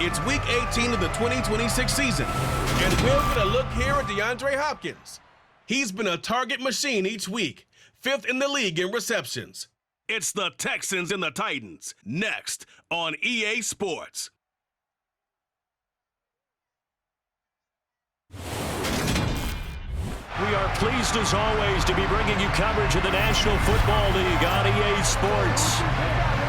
It's Week 18 of the 2026 season, and we're going to look here at DeAndre Hopkins. He's been a target machine each week, 5th in the league in receptions. It's the Texans and the Titans, next on EA Sports. We are pleased, as always, to be bringing you coverage of the National Football League on EA Sports.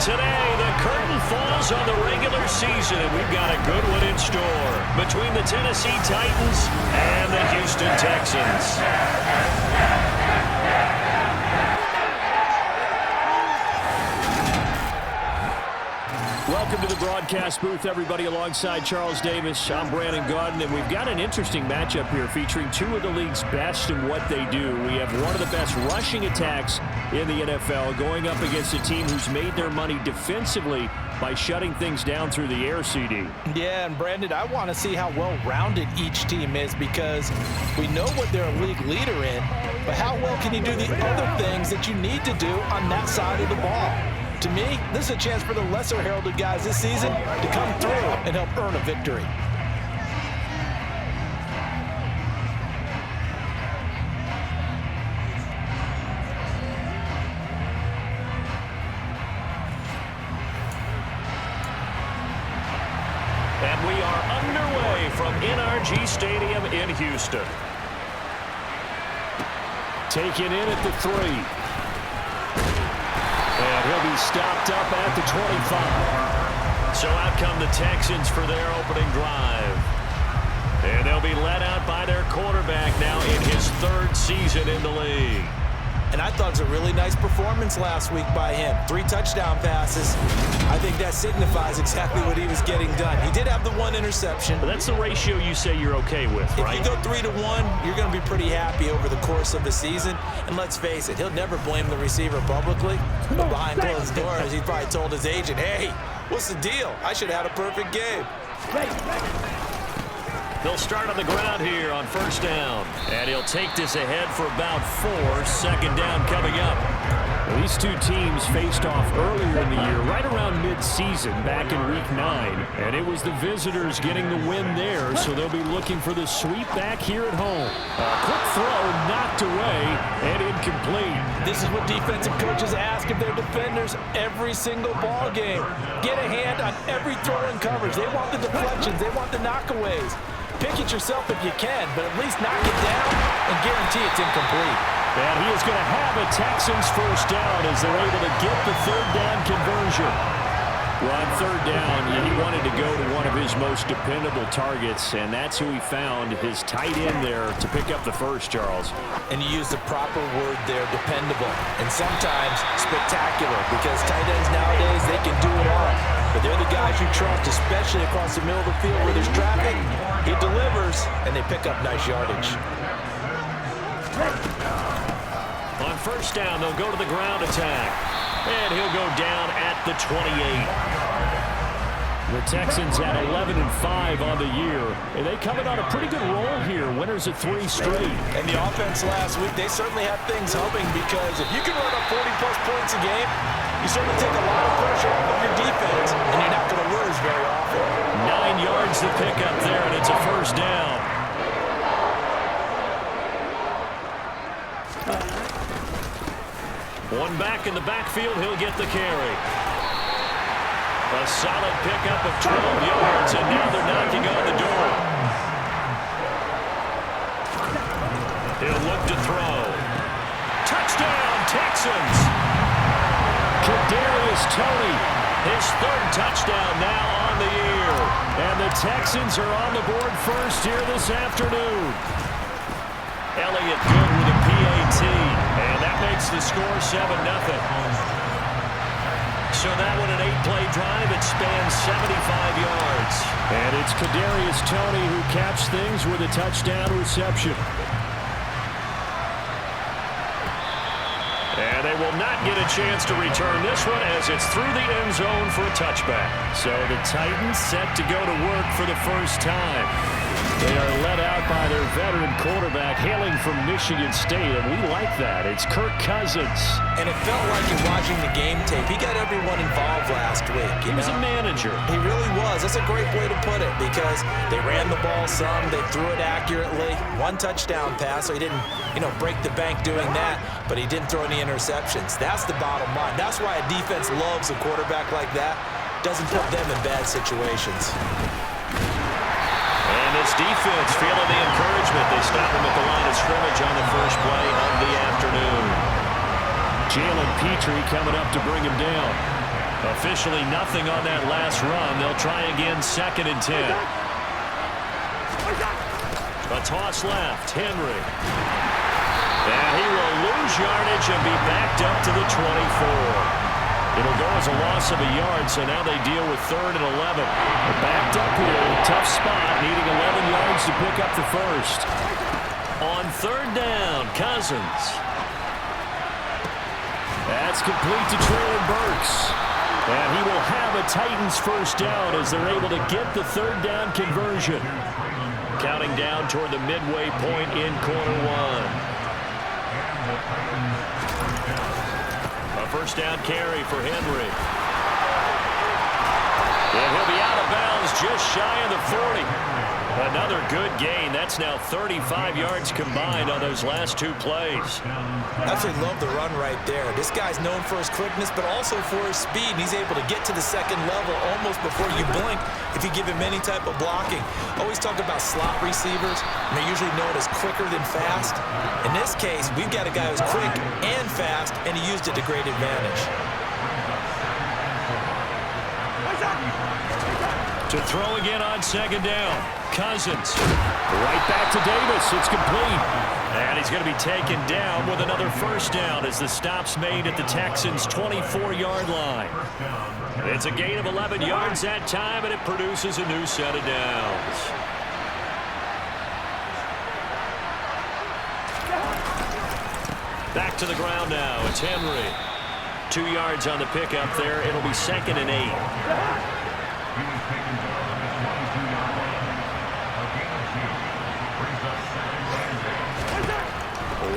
Today, the curtain falls on the regular season, and we've got a good one in store between the Tennessee Titans and the Houston Texans. Welcome to the broadcast booth, everybody. Alongside Charles Davis, I'm Brandon Gaudin, and we've got an interesting matchup here featuring two of the league's best in what they do. We have one of the best rushing attacks in the NFL going up against a team who's made their money defensively by shutting things down through the air, CD. Yeah, and Brandon, I want to see how well-rounded each team is because we know what they're a league leader in, but how well can you do the other things that you need to do on that side of the ball? To me, this is a chance for the lesser heralded guys this season to come through and help earn a victory. And we are underway from NRG Stadium in Houston. Taken in at the 3. And he'll be stopped up at the 25. So out come the Texans for their opening drive. And they'll be led out by their quarterback now in his 3rd season in the league. And I thought it was a really nice performance last week by him. 3 touchdown passes. I think that signifies exactly what he was getting done. He did have the 1 interception. But that's the ratio you say you're okay with, right? If you go 3-to-1, you're going to be pretty happy over the course of the season. And let's face it, he'll never blame the receiver publicly. But behind closed doors, he probably told his agent, hey, what's the deal? I should have had a perfect game. They'll start on the ground here on 1st down. And he'll take this ahead for about 4. 2nd down coming up. Well, these two teams faced off earlier in the year, right around mid-season, back in Week 9. And it was the visitors getting the win there, so they'll be looking for the sweep back here at home. A quick throw knocked away and incomplete. This is what defensive coaches ask of their defenders every single ball game. Get a hand on every throw in coverage. They want the deflections. They want the knockaways. Pick it yourself if you can, but at least knock it down and guarantee it's incomplete. And he is going to have a Texans 1st down as they're able to get the 3rd down conversion. Well, on 3rd down, he wanted to go to one of his most dependable targets, and that's who he found, his tight end there, to pick up the 1st, Charles. And you use the proper word there, dependable, and sometimes spectacular, because tight ends nowadays, they can do it all. But they're the guys you trust, especially across the middle of the field where there's traffic. He delivers, and they pick up nice yardage. On 1st down, they'll go to the ground attack. And he'll go down at the 28. The Texans at 11-5 on the year. And they coming on a pretty good roll here. Winners of 3 straight. And the offense last week, they certainly have things humming because if you can run up 40-plus points a game, you certainly take a lot of pressure off of your defense, and you're not going to lose very often. 9 yards to pick up there, and it's a 1st down. One back in the backfield, he'll get the carry. A solid pickup of 12 yards, and now they're knocking on the door. He'll look to throw. Touchdown, Texans! Kadarius Toney, his 3rd touchdown now on the year. And the Texans are on the board first here this afternoon. Elliott good with a PAT, and that makes the score 7-0. So that one an 8-play drive. It spans 75 yards. And it's Kadarius Toney who caps things with a touchdown reception. And they will not get a chance to return this one as it's through the end zone for a touchback. So the Titans set to go to work for the first time. They are led out by their veteran quarterback hailing from Michigan State, and we like that. It's Kirk Cousins. And it felt like in watching the game tape, he got everyone involved last week. He was a manager. He really was. That's a great way to put it because they ran the ball some, they threw it accurately. One touchdown pass, so he didn't, break the bank doing that, but he didn't throw any interceptions. That's the bottom line. That's why a defense loves a quarterback like that. Doesn't put them in bad situations. And this defense feeling the encouragement. They stop him at the line of scrimmage on the first play of the afternoon. Jalen Petrie coming up to bring him down. Officially nothing on that last run. They'll try again 2nd and 10. A toss left. Henry. And he will lose yardage and be backed up to the 24. It'll go as a loss of a yard, so now they deal with 3rd and 11. They're backed up here, tough spot, needing 11 yards to pick up the first. On 3rd down, Cousins. That's complete to Traylon Burks. And he will have a Titans first down as they're able to get the 3rd down conversion. Counting down toward the midway point in quarter one. A first down carry for Henry. And he'll be out of bounds just shy of the 40. Another good gain. That's now 35 yards combined on those last 2 plays. Absolutely love the run right there. This guy's known for his quickness, but also for his speed. He's able to get to the 2nd level almost before you blink if you give him any type of blocking. Always talk about slot receivers, and they're usually known as quicker than fast. In this case, we've got a guy who's quick and fast, and he used it to great advantage. To throw again on 2nd down. Cousins. Right back to Davis. It's complete. And he's going to be taken down with another first down as the stop's made at the Texans' 24-yard line. It's a gain of 11 yards that time, and it produces a new set of downs. Back to the ground now. It's Henry. 2 yards on the pickup there. It'll be 2nd and 8.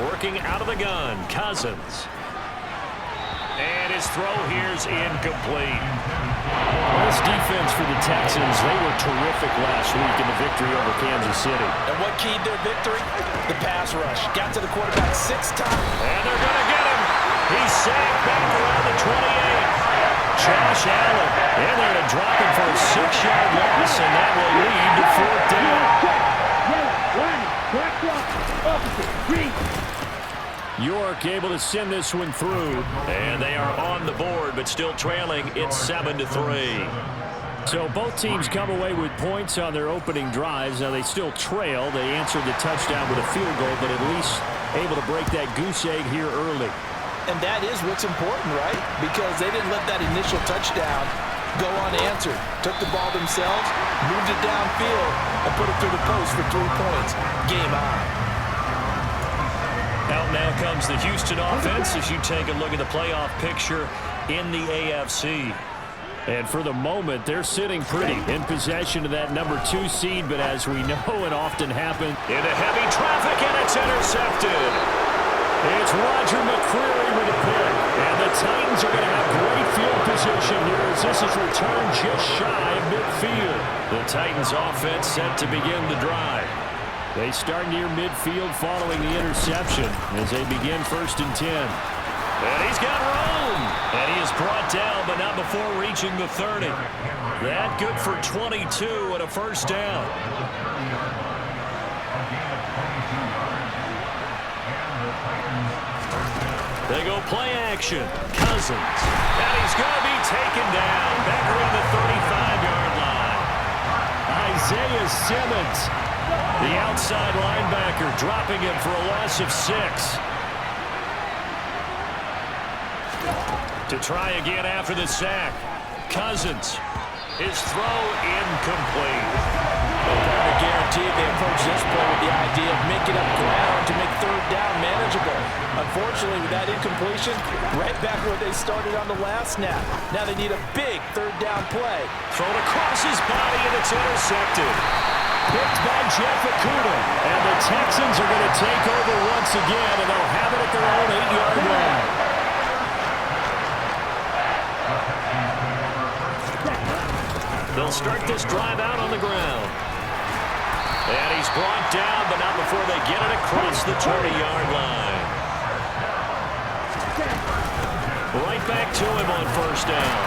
Working out of the gun, Cousins. And his throw here's incomplete. This defense for the Texans, they were terrific last week in the victory over Kansas City. And what keyed their victory? The pass rush. Got to the quarterback 6 times. And they're going to get him. He's sacked back around the 28. Josh Allen in there to drop him for a 6-yard loss, and that will lead to 4th down. York able to send this one through, and they are on the board, but still trailing. It's 7-3. So both teams come away with points on their opening drives. Now they still trail. They answered the touchdown with a field goal, but at least able to break that goose egg here early. And that is what's important, right? Because they didn't let that initial touchdown go unanswered. Took the ball themselves, moved it downfield, and put it through the post for 3 points. Game on. Out now comes the Houston offense as you take a look at the playoff picture in the AFC. And for the moment, they're sitting pretty in possession of that number 2 seed. But as we know, it often happens into heavy traffic, and it's intercepted. It's Roger McCreary with a pick. And the Titans are going to have great field position here as this is returned just shy of midfield. The Titans offense set to begin the drive. They start near midfield following the interception as they begin 1st and 10. And he's got room. And he is brought down, but not before reaching the 30. That good for 22 and a first down. They go play action. Cousins. And he's going to be taken down. Back around the 35-yard line. Isaiah Simmons, the outside linebacker, dropping him for a loss of 6. To try again after the sack. Cousins. His throw incomplete. Kind of guaranteed they approach this play with the idea of making up ground to make third down manageable. Unfortunately, with that incompletion, right back where they started on the last snap. Now they need a big third down play. Thrown across his body, and it's intercepted. Picked by Jeff Okudah. And the Texans are going to take over once again, and they'll have it at their own 8-yard line. They'll start this drive out on the ground. And he's brought down, but not before they get it across the 20-yard line. Right back to him on first down.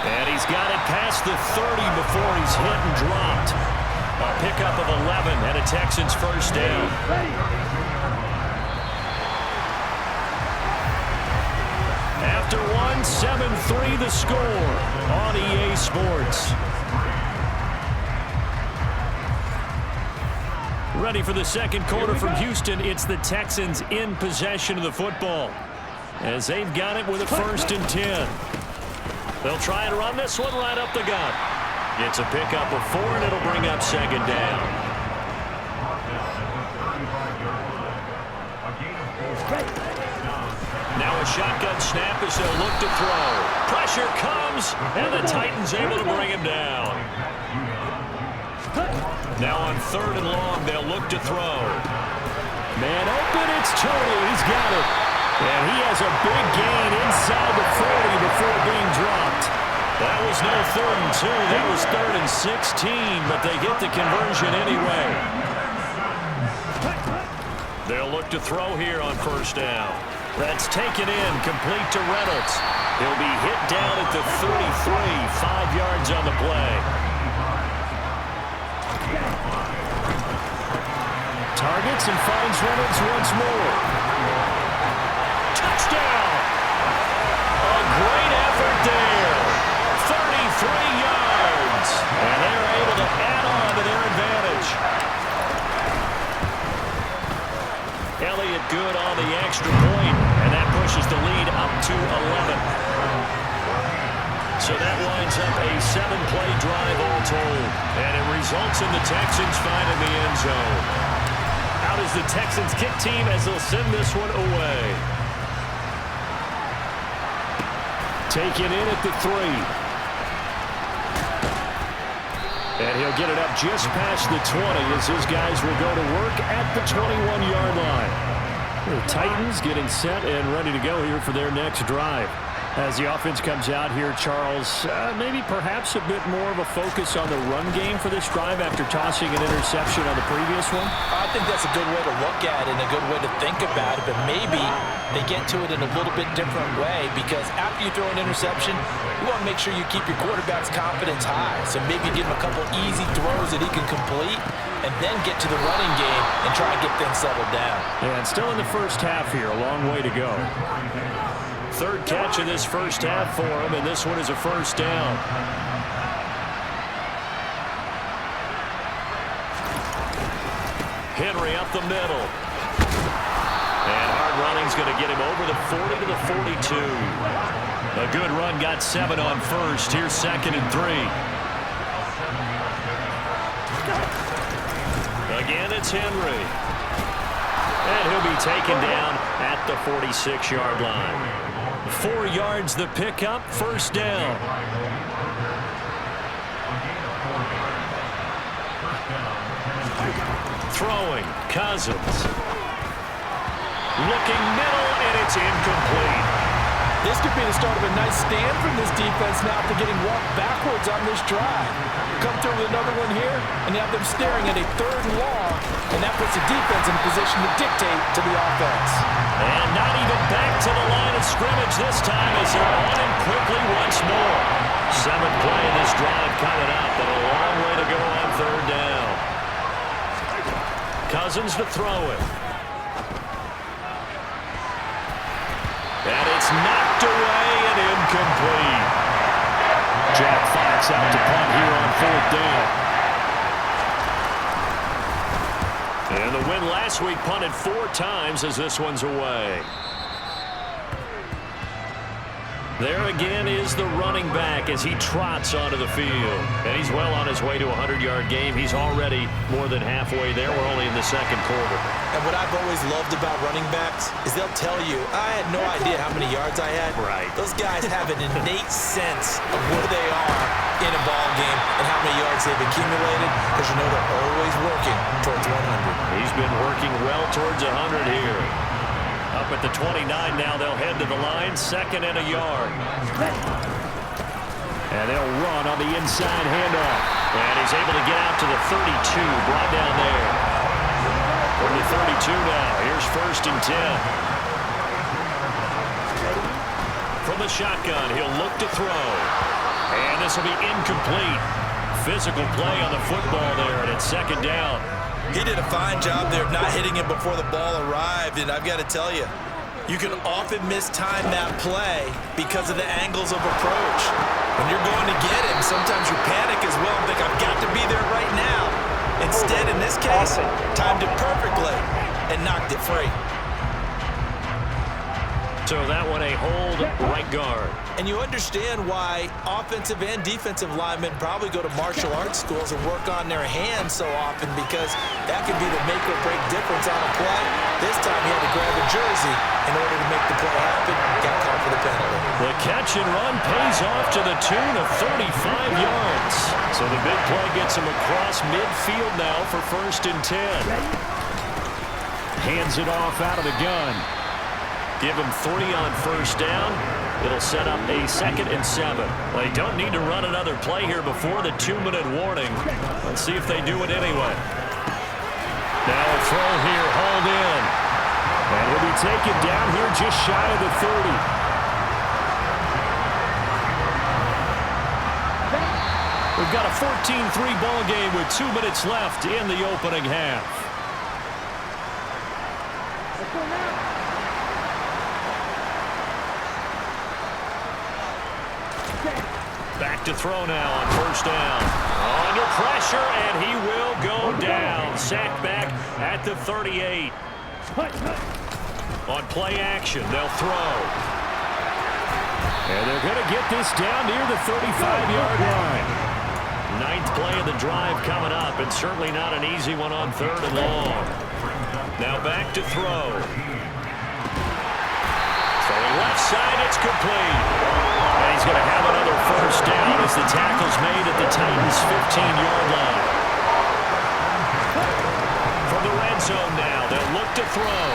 And he's got it past the 30 before he's hit and dropped. A pickup of 11 and a Texans first down. After one, 7-3 the score on EA Sports. Ready for the second quarter from Houston. It's the Texans in possession of the football as they've got it with a 1st and 10. They'll try and run this one right up the gut. It's a pickup of 4, and it'll bring up 2nd down. Now a shotgun snap as they'll look to throw. Pressure comes, and the Titans able to bring him down. Now on 3rd and long, they'll look to throw. Man open, it's Tony. He's got it. And he has a big gain inside the 40 before being dropped. That was no 3rd and 2. That was 3rd and 16, but they get the conversion anyway. They'll look to throw here on 1st down. That's taken in, complete to Reynolds. He'll be hit down at the 33, 5 yards on the play. Targets and finds Reynolds once more. Touchdown! A great effort there. 33 yards. And they're able to add on to their advantage. Elliott good on the extra point, and that pushes the lead up to 11. So that winds up a 7-play drive all told, and it results in the Texans finding the end zone. Out is the Texans kick team as they'll send this one away. Taken in at the 3. And he'll get it up just past the 20 as his guys will go to work at the 21-yard line. The Titans getting set and ready to go here for their next drive. As the offense comes out here, Charles, maybe perhaps a bit more of a focus on the run game for this drive after tossing an interception on the previous one? I think that's a good way to look at it and a good way to think about it, but maybe they get to it in a little bit different way because after you throw an interception, you want to make sure you keep your quarterback's confidence high. So maybe give him a couple easy throws that he can complete and then get to the running game and try and get things settled down. Yeah, and still in the first half here, a long way to go. 3rd catch of this first half for him, and this one is a 1st down. Henry up the middle. And hard running's going to get him over the 40 to the 42. A good run, got 7 on 1st. Here's 2nd and 3. Again, it's Henry. And he'll be taken down at the 46-yard line. 4 yards the pickup, 1st down. Throwing, Cousins. Looking middle, and it's incomplete. This could be the start of a nice stand from this defense now after getting walked backwards on this drive. Come through with another one here, and you have them staring at a 3rd and long, and that puts the defense in a position to dictate to the offense. And not even back to the line of scrimmage this time as they're on him quickly once more. 7th play of this drive coming up, but a long way to go on 3rd down. Cousins to throw it. And it's knocked away and incomplete. Jack Fox out to punt here on 4th down. And the win last week punted 4 times as this one's away. There again is the running back as he trots onto the field. And he's well on his way to a 100-yard game. He's already more than halfway there. We're only in the second quarter. And what I've always loved about running backs is they'll tell you, I had no idea how many yards I had. Right. Those guys have an innate sense of where they are in a ball game and how many yards they've accumulated, because you know they're always working towards 100. He's been working well towards 100 here. Up at the 29 now, they'll head to the line, 2nd and a yard. And they'll run on the inside handoff. And he's able to get out to the 32, brought down there. From the 32 now, here's 1st and 10. From the shotgun, he'll look to throw. And this will be incomplete. Physical play on the football there, and it's 2nd down. He did a fine job there of not hitting him before the ball arrived, and I've got to tell you, you can often mistime that play because of the angles of approach. When you're going to get him, sometimes you panic as well and think, I've got to be there right now. Instead, in this case, timed it perfectly and knocked it free. So that one a hold right guard. And you understand why offensive and defensive linemen probably go to martial arts schools and work on their hands so often, because that could be the make or break difference on a play. This time he had to grab a jersey in order to make the play happen. Got called for the penalty. The catch and run pays off to the tune of 35 yards. So the big play gets him across midfield now for 1st and 10. Hands it off out of the gun. Give him 3 on 1st down. It'll set up a 2nd and 7. They don't need to run another play here before the 2-minute warning. Let's see if they do it anyway. Now a throw here, hauled in. And he'll be taken down here just shy of the 30. We've got a 14-3 ball game with 2 minutes left in the opening half. Back to throw now on 1st down. Under pressure, and he will go down. Sacked back at the 38. On play action, they'll throw. And they're going to get this down near the 35-yard line. 9th play of the drive coming up, and certainly not an easy one on 3rd and long. Now back to throw. Throwing left side, it's complete. And he's going to have another 1st down as the tackle's made at the Titans' 15-yard line. From the red zone now, they'll look to throw.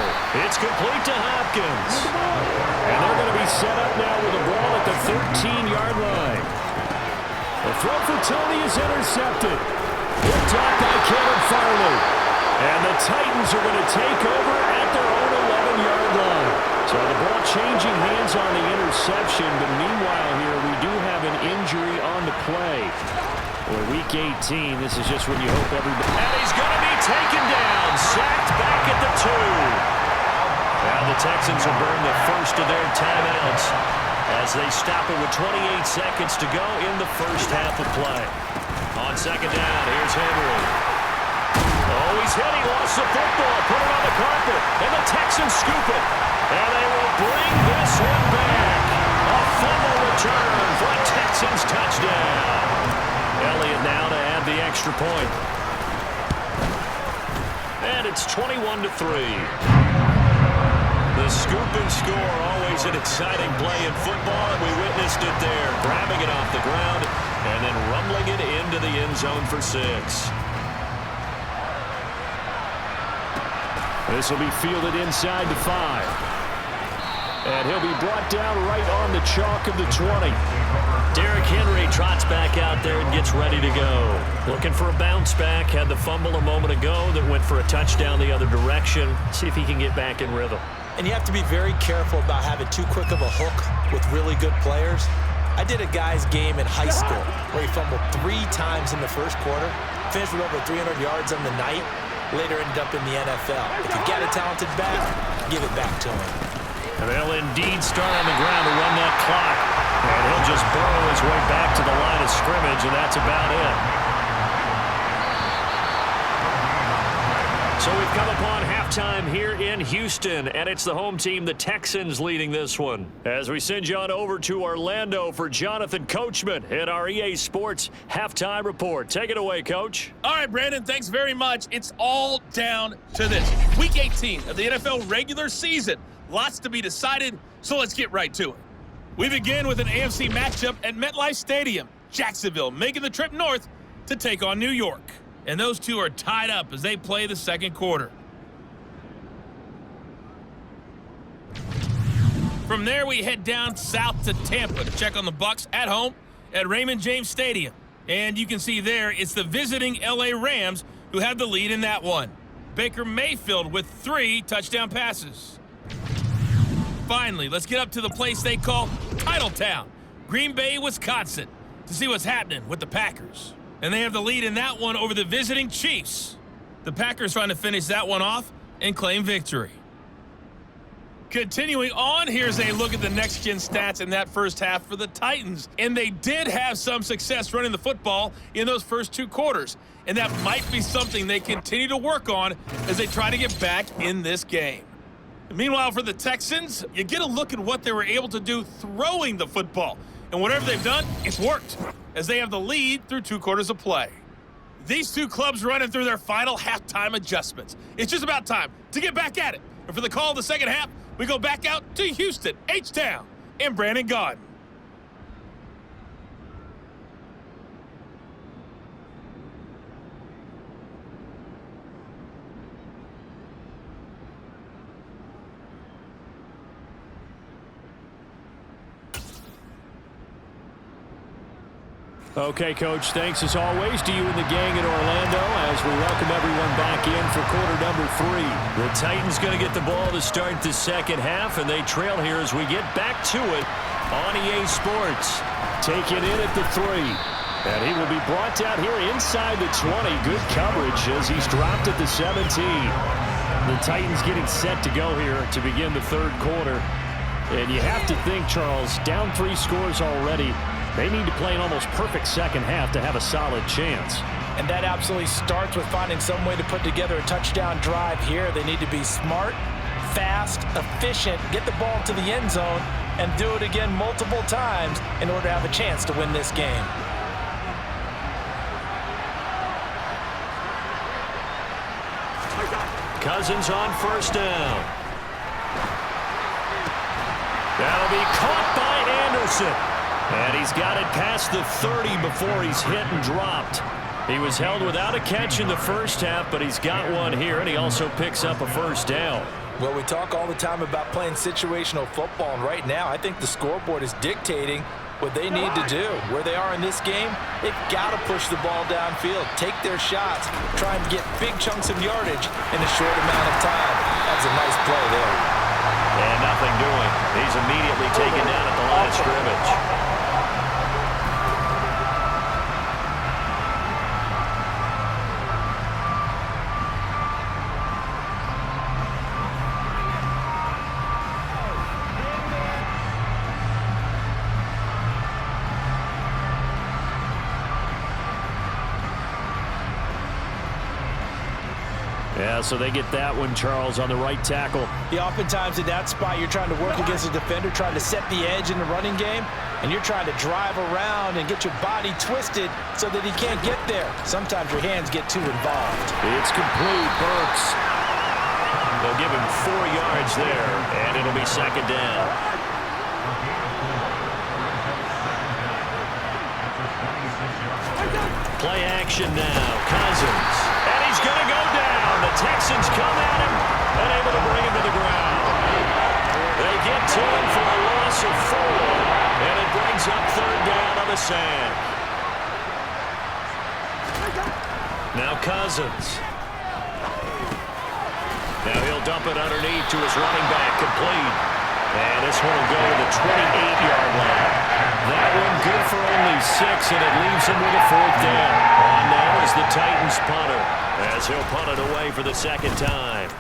It's complete to Hopkins. And they're going to be set up now with the ball at the 13-yard line. The throw for Tony is intercepted. Picked off by Kevin Farley. And the Titans are going to take over at their own 11-yard line. So the ball changing hands on the interception, but meanwhile here we do have an injury on the play. Well, week 18, this is just when you hope everybody... And he's going to be taken down, sacked back at the 2. Now the Texans will burn the first of their timeouts as they stop it with 28 seconds to go in the first half of play. On 2nd down, here's Henry. Oh, he's hit. He lost the football. Put it on the carpet. And the Texans scoop it. And they will bring this one back. A fumble return for a Texans touchdown. Elliott now to add the extra point. And it's 21-3. The scoop and score, always an exciting play in football, and we witnessed it there. Grabbing it off the ground and then rumbling it into the end zone for 6. This will be fielded inside the 5. And he'll be brought down right on the chalk of the 20. Derrick Henry trots back out there and gets ready to go. Looking for a bounce back. Had the fumble a moment ago that went for a touchdown the other direction. See if he can get back in rhythm. And you have to be very careful about having too quick of a hook with really good players. I did a guy's game in high school where he fumbled 3 times in the first quarter, finished with over 300 yards on the night, later ended up in the NFL. If you got a talented back, give it back to him. And they'll indeed start on the ground to run that clock. And he'll just burrow his way back to the line of scrimmage, and that's about it. So we've come upon halftime here in Houston, and it's the home team, the Texans, leading this one. As we send you on over to Orlando for Jonathan Coachman in our EA Sports Halftime Report. Take it away, Coach. All right, Brandon, thanks very much. It's all down to this. Week 18 of the NFL regular season. Lots to be decided, so let's get right to it. We begin with an AFC matchup at MetLife Stadium. Jacksonville making the trip north to take on New York. And those two are tied up as they play the second quarter. From there, we head down south to Tampa to check on the Bucs at home at Raymond James Stadium. And you can see there, it's the visiting LA Rams who have the lead in that one. Baker Mayfield with 3 touchdown passes. Finally, let's get up to the place they call Titletown, Green Bay, Wisconsin, to see what's happening with the Packers. And they have the lead in that one over the visiting Chiefs. The Packers trying to finish that one off and claim victory. Continuing on, here's a look at the next-gen stats in that first half for the Titans. And they did have some success running the football in those first 2 quarters. And that might be something they continue to work on as they try to get back in this game. Meanwhile, for the Texans, you get a look at what they were able to do throwing the football. And whatever they've done, it's worked, as they have the lead through 2 quarters of play. These two clubs running through their final halftime adjustments. It's just about time to get back at it. And for the call of the second half, we go back out to Houston, H-Town, and Brandon Gaudin. Okay, Coach, thanks as always to you and the gang in Orlando as we welcome everyone back in for quarter number 3. The Titans going to get the ball to start the second half, and they trail here as we get back to it on EA Sports. Taking in at the 3. And he will be brought down here inside the 20. Good coverage as he's dropped at the 17. The Titans getting set to go here to begin the third quarter. And you have to think, Charles, down 3 scores already. They need to play an almost perfect second half to have a solid chance. And that absolutely starts with finding some way to put together a touchdown drive here. They need to be smart, fast, efficient, get the ball to the end zone, and do it again multiple times in order to have a chance to win this game. Cousins on first down. That'll be caught by Anderson. And he's got it past the 30 before he's hit and dropped. He was held without a catch in the first half, but he's got one here, and he also picks up a first down. Well, we talk all the time about playing situational football, and right now I think the scoreboard is dictating what they need to do. Where they are in this game, they've got to push the ball downfield, take their shots, try and get big chunks of yardage in a short amount of time. That's a nice play there. And nothing doing. He's immediately taken down at the line of scrimmage. Yeah, so they get that one, Charles, on the right tackle. Yeah, oftentimes in that spot, you're trying to work against a defender, trying to set the edge in the running game, and you're trying to drive around and get your body twisted so that he can't get there. Sometimes your hands get too involved. It's complete. Burks. They'll give him 4 yards there, and it'll be second down. Play action now. Cousins. And he's going to go down. The Texans come at him and able to bring him to the ground. They get to him for a loss of 4, and it brings up third down on the sand. Now Cousins. Now he'll dump it underneath to his running back, complete. And this one will go to the 28-yard line. That one good for only 6, and it leaves him with a fourth down. On now is the Titans punter, as he'll punt it away for the second time.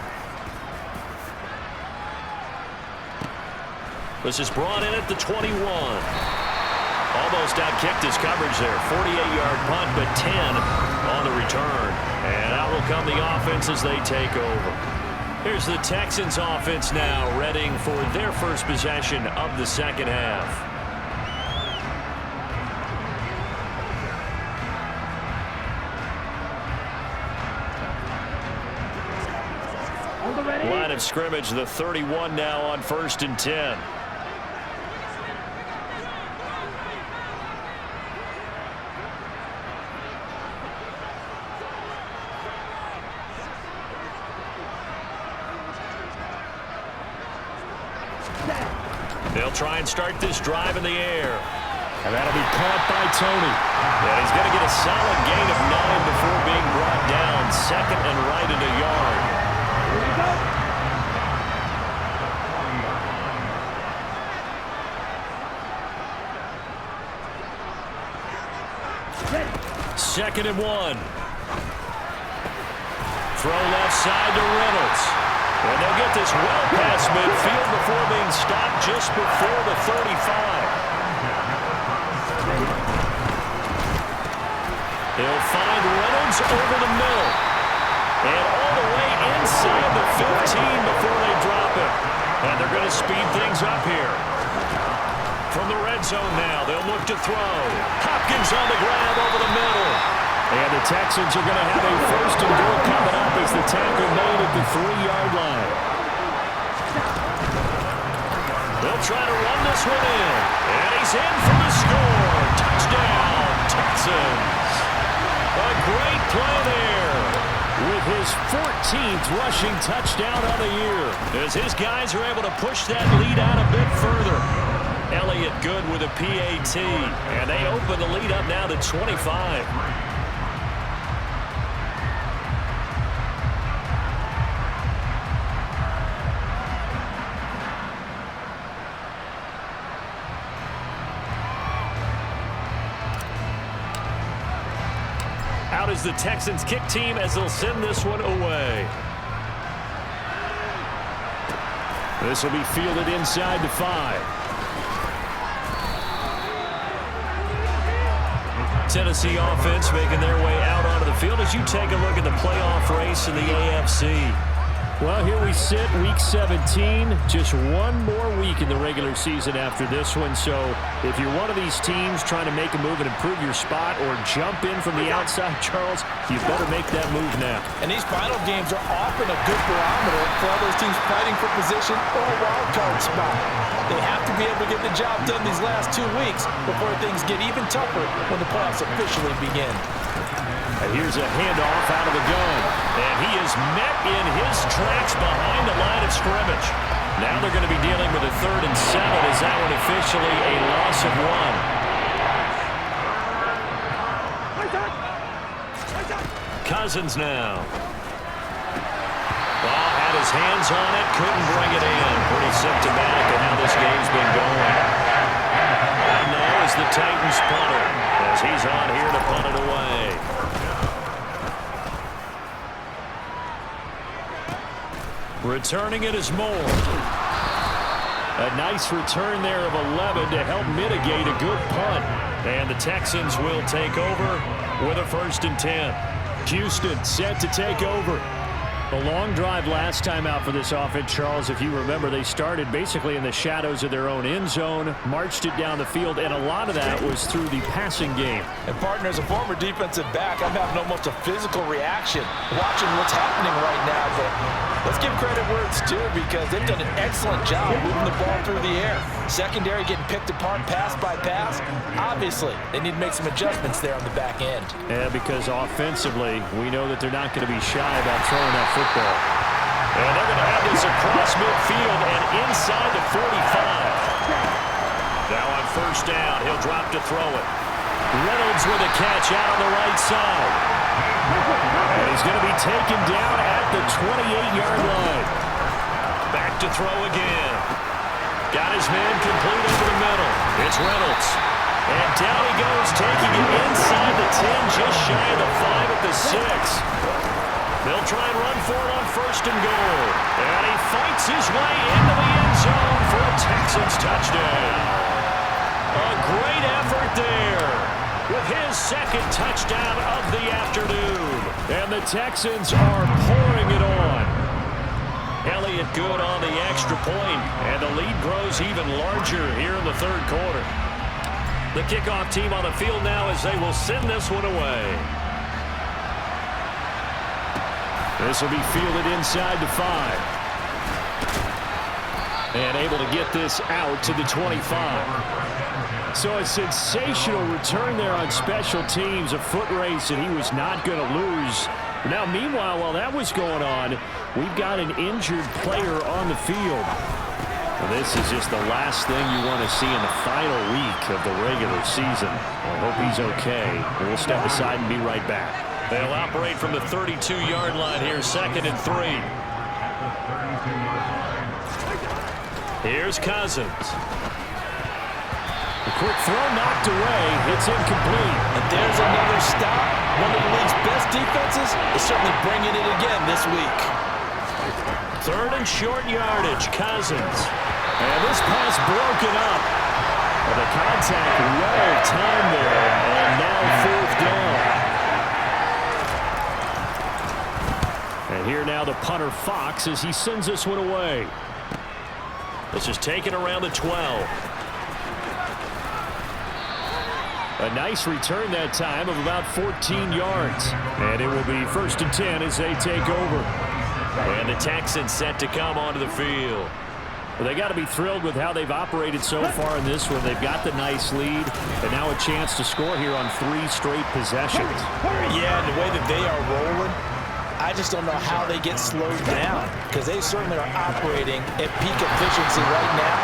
This is brought in at the 21. Almost outkicked his coverage there. 48-yard punt, but 10 on the return. And out will come the offense as they take over. Here's the Texans offense now, readying for their first possession of the second half. Line of scrimmage, the 31 now on 1st and 10. They'll try and start this drive in the air. And that'll be caught by Tony. And he's going to get a solid gain of 9 before being brought down. 2nd and right at a yard. Here we go. 2nd and 1. Throw left side to Reynolds. And they'll get this well past midfield before being stopped just before the 35. He'll find Reynolds over the middle. And all the way inside the 15 before they drop it. And they're going to speed things up here. From the red zone now, they'll look to throw. Hopkins on the grab over the middle. And the Texans are going to have a 1st and goal coming up as the tackle made at the 3-yard line. They'll try to run this one in. And he's in for the score. Touchdown, Texans. A great play there. With his 14th rushing touchdown of the year. As his guys are able to push that lead out a bit further. Elliott good with a PAT. And they open the lead up now to 25. Out is the Texans kick team as they'll send this one away. This will be fielded inside the 5. Tennessee offense making their way out onto the field as you take a look at the playoff race in the AFC. Well, here we sit, week 17. Just one more week in the regular season after this one. So if you're one of these teams trying to make a move and improve your spot or jump in from the outside, Charles, you better make that move now. And these final games are often a good barometer for all those teams fighting for position or a wild card spot. They have to be able to get the job done these last 2 weeks before things get even tougher when the playoffs officially begin. And here's a handoff out of the gun. And he is met in his tracks behind the line of scrimmage. Now they're going to be dealing with a 3rd and 7 as that one officially a loss of 1. Cousins now. Ball had his hands on it, couldn't bring it in. Pretty symptomatic of how this game's been going. And now is the Titans punter as he's on here to punt it away. Returning it is Moore. A nice return there of 11 to help mitigate a good punt. And the Texans will take over with a 1st and 10. Houston set to take over. A long drive last time out for this offense, Charles. If you remember, they started basically in the shadows of their own end zone, marched it down the field, and a lot of that was through the passing game. And partner, as a former defensive back, I'm having almost a physical reaction watching what's happening right now. But let's give credit where it's due because they've done an excellent job moving the ball through the air. Secondary getting picked apart pass by pass. Obviously, they need to make some adjustments there on the back end. Yeah, because offensively, we know that they're not going to be shy about throwing that football. And they're going to have this across midfield and inside the 45. Now on 1st down, he'll drop to throw it. Reynolds with a catch out on the right side. And he's going to be taken down at the 28-yard line. Back to throw again. Got his man complete over the middle. It's Reynolds. And down he goes, taking it inside the 10, just shy of the 5 at the 6. They'll try and run for it on 1st and goal. And he fights his way into the end zone for a Texans touchdown. A great effort there with his second touchdown of the afternoon. And the Texans are pouring it on. Elliott good on the extra point, and the lead grows even larger here in the third quarter. The kickoff team on the field now as they will send this one away. This will be fielded inside the 5. And able to get this out to the 25. So a sensational return there on special teams, a foot race that he was not going to lose. Now, meanwhile, while that was going on, we've got an injured player on the field. Well, this is just the last thing you want to see in the final week of the regular season. I hope he's okay. We'll step aside and be right back. They'll operate from the 32-yard line here, 2nd and 3. Here's Cousins. A quick throw knocked away. It's incomplete. And there's another stop. One of the league's best defenses is certainly bringing it again this week. 3rd and short yardage, Cousins. And this pass broken up. Well, the contact well timed there. And now 4th down. And here now the punter Fox as he sends this one away. This is taken around the 12. A nice return that time of about 14 yards. And it will be 1st and 10 as they take over. And the Texans set to come onto the field. Well, they got to be thrilled with how they've operated so far in this one. They've got the nice lead, and now a chance to score here on 3 straight possessions. Yeah, and the way that they are rolling, I just don't know how they get slowed down, because they certainly are operating at peak efficiency right now.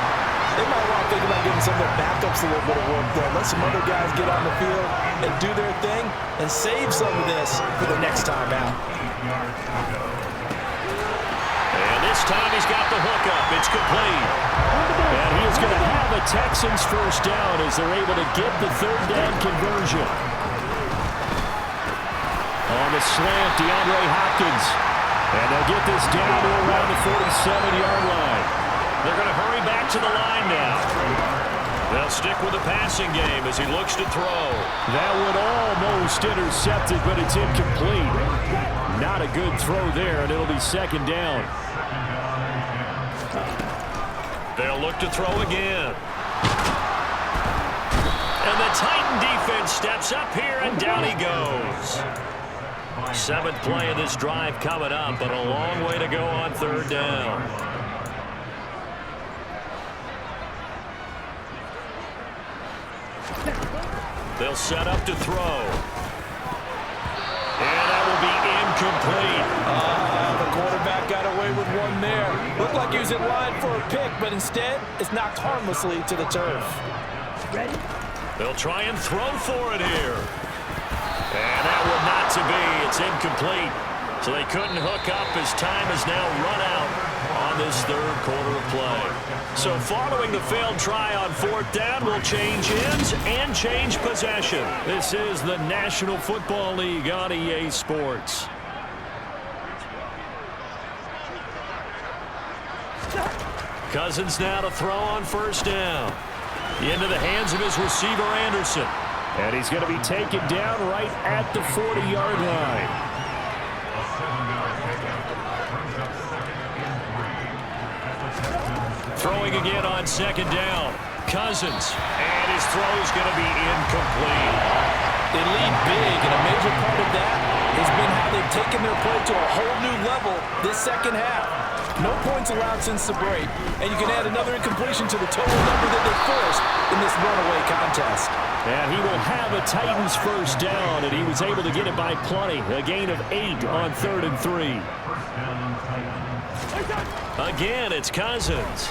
They might want to think about giving some of their backups a little bit of work there. Let some other guys get on the field and do their thing and save some of this for the next time out. And this time he's got the hookup. It's complete. And he is going to have a Texans first down as they're able to get the 3rd down conversion. On the slant, DeAndre Hopkins. And they'll get this down to around the 47-yard line. They're going to hurry back to the line now. They'll stick with the passing game as he looks to throw. That one almost intercepted, but it's incomplete. Not a good throw there, and it'll be 2nd down. They'll look to throw again. And the Titan defense steps up here, and down he goes. 7th play of this drive coming up, but a long way to go on 3rd down. They'll set up to throw. And that will be incomplete. The quarterback got away with one there. Looked like he was in line for a pick, but instead it's knocked harmlessly to the turf. Ready? They'll try and throw for it here. And that will not to be. It's incomplete. So they couldn't hook up as time has now run out on this 3rd quarter of play. So following the failed try on 4th down, will change ends and change possession. This is the National Football League on EA Sports. Cousins now to throw on 1st down. Into the hands of his receiver, Anderson. And he's going to be taken down right at the 40-yard line. Throwing again on 2nd down. Cousins. And his throw is going to be incomplete. They lead big, and a major part of that has been how they've taken their play to a whole new level this 2nd half. No points allowed since the break, and you can add another incompletion to the total number that they forced in this runaway contest. And he will have a Titans first down, and he was able to get it by plenty. A gain of 8 on 3rd and 3. Again, it's Cousins.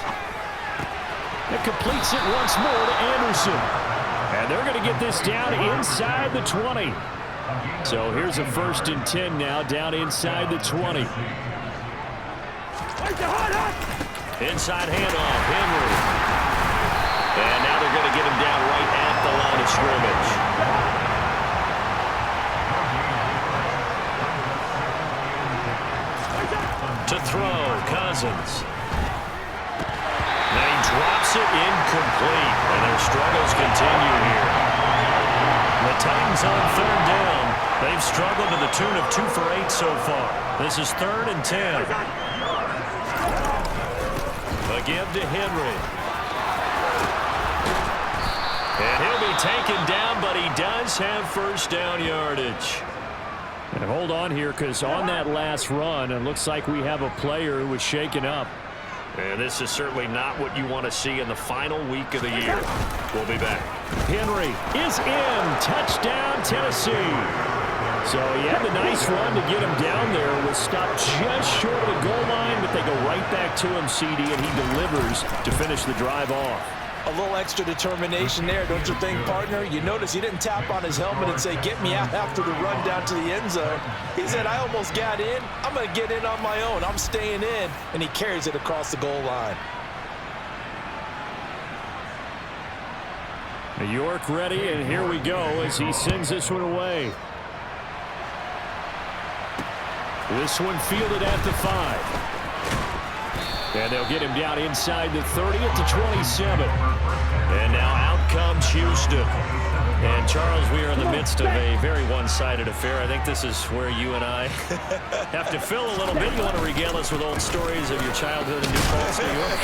It completes it once more to Anderson. And they're going to get this down inside the 20. So here's a 1st and 10 now, down inside the 20. Inside handoff, Henry. And now they're going to get him down right at the line of scrimmage. To throw, Cousins. Now he drops it incomplete. And their struggles continue here. The Titans on third down. They've struggled to the tune of 2 for 8 so far. This is 3rd and 10. A give to Henry. And he'll be taken down, but he does have first down yardage. And hold on here, because on that last run, it looks like we have a player who was shaken up. And this is certainly not what you want to see in the final week of the year. We'll be back. Henry is in. Touchdown, Tennessee. So he had the nice run to get him down there. Was stopped just short of the goal line, but they go right back to him, CD, and he delivers to finish the drive off. A little extra determination there, don't you think, partner? You notice he didn't tap on his helmet and say, get me out after the run down to the end zone. He said, I almost got in. I'm going to get in on my own. I'm staying in. And he carries it across the goal line. York ready, and here we go as he sends this one away. This one fielded at the 5. And they'll get him down inside the 30 at the 27. And now out comes Houston. And, Charles, we are in the midst of a very one-sided affair. I think this is where you and I have to fill a little bit. You want to regale us with old stories of your childhood in New Paltz, New York?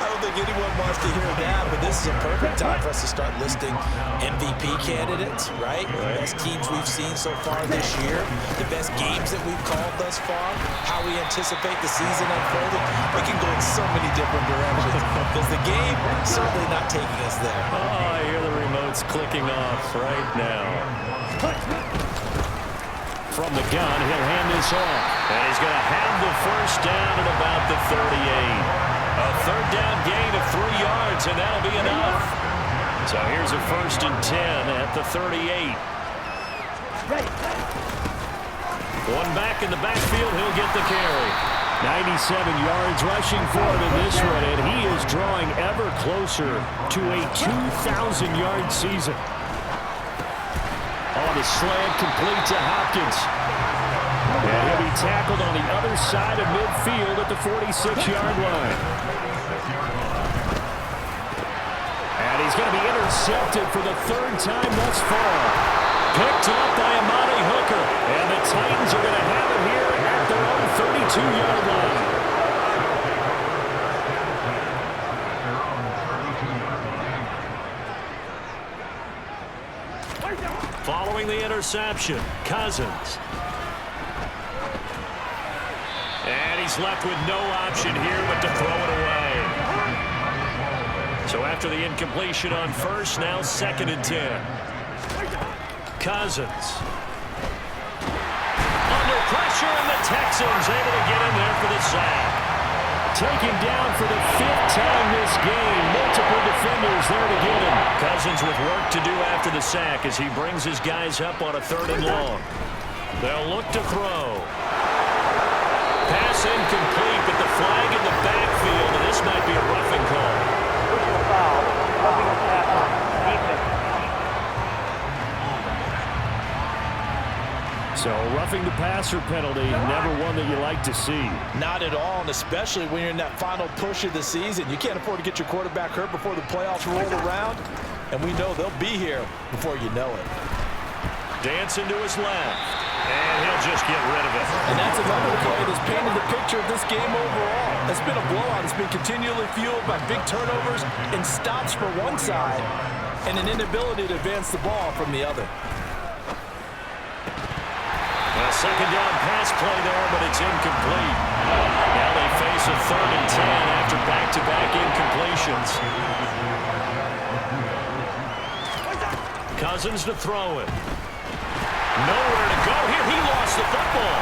I don't think anyone wants to hear that, but this is a perfect time for us to start listing MVP candidates, right? The best teams we've seen so far this year, the best games that we've called thus far, how we anticipate the season unfolding. We can go in so many different directions because the game certainly not taking us there. Oh, I hear the remote's clicking off right now. From the gun, he'll hand this off. And he's going to have the first down at about the 38. A third down gain of 3 yards, and that'll be enough. So here's a 1st and 10 at the 38. One back in the backfield, he'll get the carry. 97 yards rushing for him in this one, and he is drawing ever closer to a 2,000-yard season. On the slant, complete to Hopkins. And he'll be tackled on the other side of midfield at the 46-yard line. And he's going to be intercepted for the 3rd time thus far. Picked up by Amani Hooker. And the Titans are going to have it here at their own 32-yard line. Following the interception, Cousins. And he's left with no option here but to throw it away. So after the incompletion on first, now 2nd and 10. Cousins. Under pressure, and the Texans able to get in there for the sack. Taken down for the 5th time this game. Multiple defenders there to get him. Cousins with work to do after the sack as he brings his guys up on a 3rd and long. They'll look to throw. Pass incomplete, but the flag in the backfield, and this might be a roughing call. Personal foul, roughing the passer, defense. So roughing the passer penalty, never one that you like to see. Not at all, and especially when you're in that final push of the season. You can't afford to get your quarterback hurt before the playoffs roll around, and we know they'll be here before you know it. Dancing to his left, and he'll just get rid of it. And that's another play that's painted the picture of this game overall. It's been a blowout. It's been continually fueled by big turnovers and stops for one side and an inability to advance the ball from the other. A 2nd down pass play there, but it's incomplete. Now they face a 3rd and 10 after back-to-back incompletions. Cousins to throw it. Nowhere to go here. He lost the football.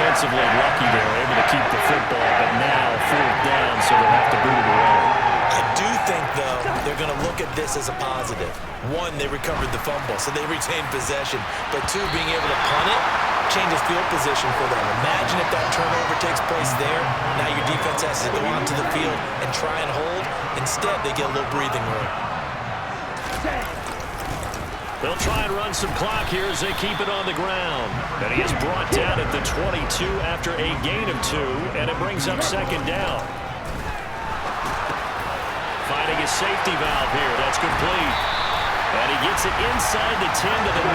Offensively lucky they were able to keep the football, but now 4th down, so they'll have to boot it away. I do think, though, they're going to look at this as a positive. One, they recovered the fumble, so they retained possession. But two, being able to punt it changes field position for them. Imagine if that turnover takes place there. Now your defense has to go onto the field and try and hold. Instead, they get a little breathing room. They'll try and run some clock here as they keep it on the ground. And he is brought down at the 22 after a gain of 2, and it brings up 2nd down. finding a safety valve here. That's complete. And he gets it inside the 10 to the 9.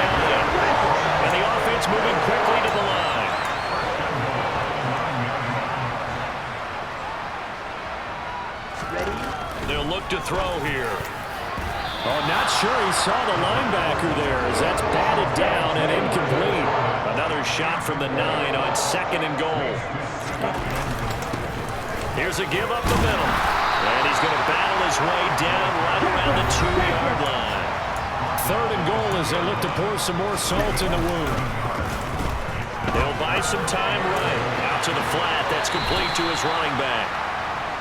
And the offense moving quickly to the line. They'll look to throw here. Oh, not sure he saw the linebacker there as that's batted down and incomplete. Another shot from the 9 on 2nd and goal. Here's a give up the middle. And he's going to battle his way down right around the 2-yard line. 3rd and goal as they look to pour some more salt in the wound. They'll buy some time right. Out to the flat. That's complete to his running back.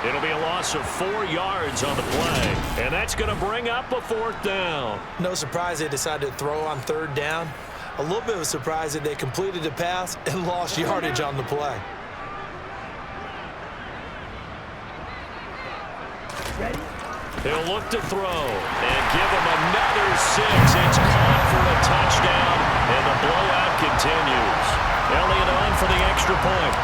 It'll be a loss of 4 yards on the play. And that's going to bring up a 4th down. No surprise they decided to throw on 3rd down. A little bit of a surprise that they completed the pass and lost yardage on the play. He'll look to throw and give him another 6. It's caught for a touchdown, and the blowout continues. Elliott on for the extra point.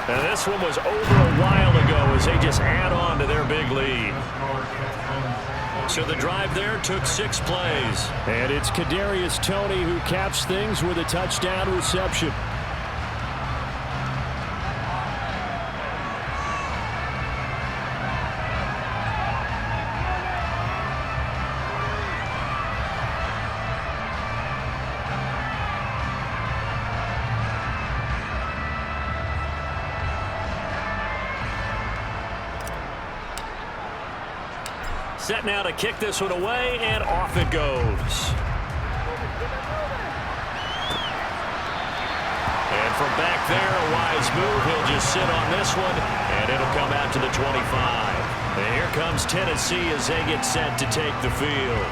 And this one was over a while ago as they just add on to their big lead. So the drive there took 6 plays. And it's Kadarius Toney who caps things with a touchdown reception. Set now to kick this one away, and off it goes. And from back there, a wise move. He'll just sit on this one, and it'll come out to the 25. And here comes Tennessee as they get set to take the field.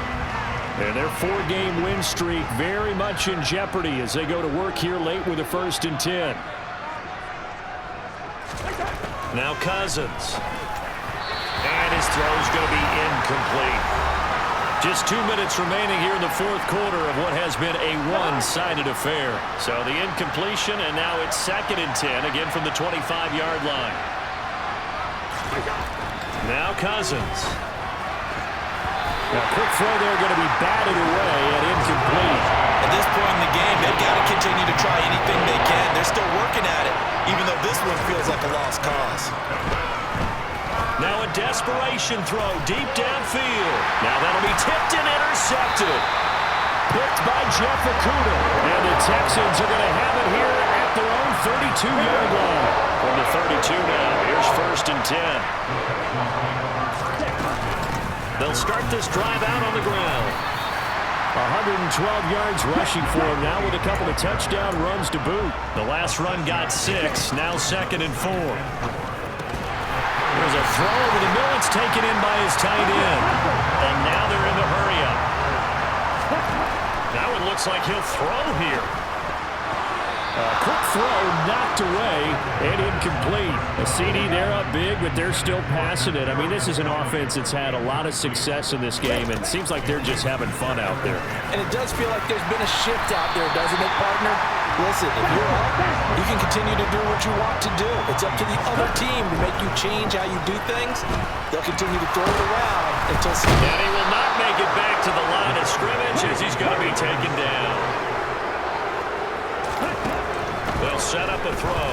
And their 4-game win streak very much in jeopardy as they go to work here late with a 1st and 10. Now Cousins. And his throw's going to be incomplete. Just 2 minutes remaining here in the 4th quarter of what has been a one-sided affair. So the incompletion, and now it's 2nd and 10, again from the 25-yard line. Now Cousins. Now, quick throw there going to be batted away and incomplete. At this point in the game, they've got to continue to try anything they can. They're still working at it, even though this one feels like a lost cause. Now a desperation throw deep downfield. Now that'll be tipped and intercepted. Picked by Jeff Okudah. And the Texans are going to have it here at their own 32-yard line. From the 32 now, here's 1st and 10. They'll start this drive out on the ground. 112 yards rushing for him now with a couple of touchdown runs to boot. The last run got 6, now 2nd and 4. There's a throw over the middle. It's taken in by his tight end. And now they're in the hurry-up. That one looks like he'll throw here. Quick throw knocked away and incomplete. A CD, they're up big, but they're still passing it. I mean, this is an offense that's had a lot of success in this game, and it seems like they're just having fun out there. And it does feel like there's been a shift out there, doesn't it, partner? Listen, if you're up, you can continue to do what you want to do. It's up to the other team to make you change how you do things. They'll continue to throw it around until... And he will not make it back to the line of scrimmage as he's going to be taken down. They'll set up a throw.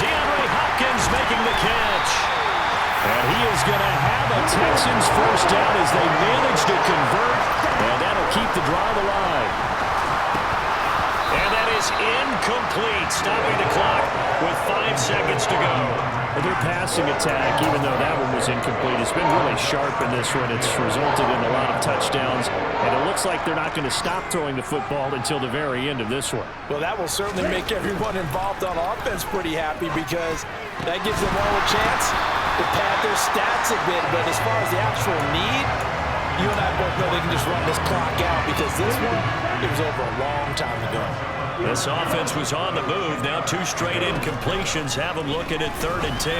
DeAndre Hopkins making the catch. And he is going to have a Texans 1st down as they manage to convert. And that'll keep the drive alive. And that is incomplete, stopping the clock with 5 seconds to go. Their passing attack, even though that one was incomplete, has been really sharp in this one. It's resulted in a lot of touchdowns, and it looks like they're not going to stop throwing the football until the very end of this one. Well, that will certainly make everyone involved on offense pretty happy because that gives them all a chance to pad their stats a bit. But as far as the actual need, you and I both know they can just run this clock out because this one, it was over a long time ago. This offense was on the move. Now 2 straight incompletions have them looking at 3rd and 10.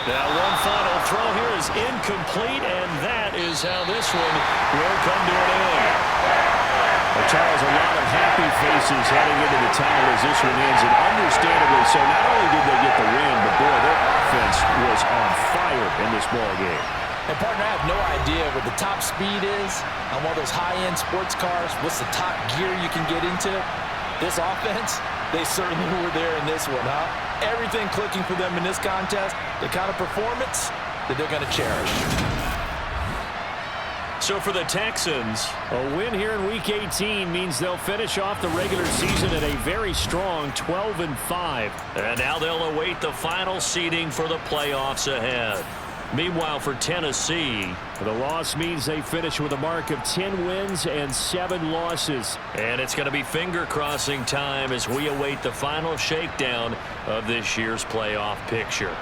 Now one final throw here is incomplete, and that is how this one will come to an end. Well, Charles, has a lot of happy faces heading into the title as this one ends, and understandably so. Not only did they get the win, but boy, their offense was on fire in this ball game. And partner, I have no idea what the top speed is on one of those high-end sports cars. What's the top gear you can get into? This offense, they certainly were there in this one, huh? Everything clicking for them in this contest, the kind of performance that they're going to cherish. So for the Texans, a win here in Week 18 means they'll finish off the regular season at a very strong 12-5. and now they'll await the final seeding for the playoffs ahead. Meanwhile, for Tennessee, the loss means they finish with a mark of 10 wins and 7 losses. and it's going to be finger-crossing time as we await the final shakedown of this year's playoff picture.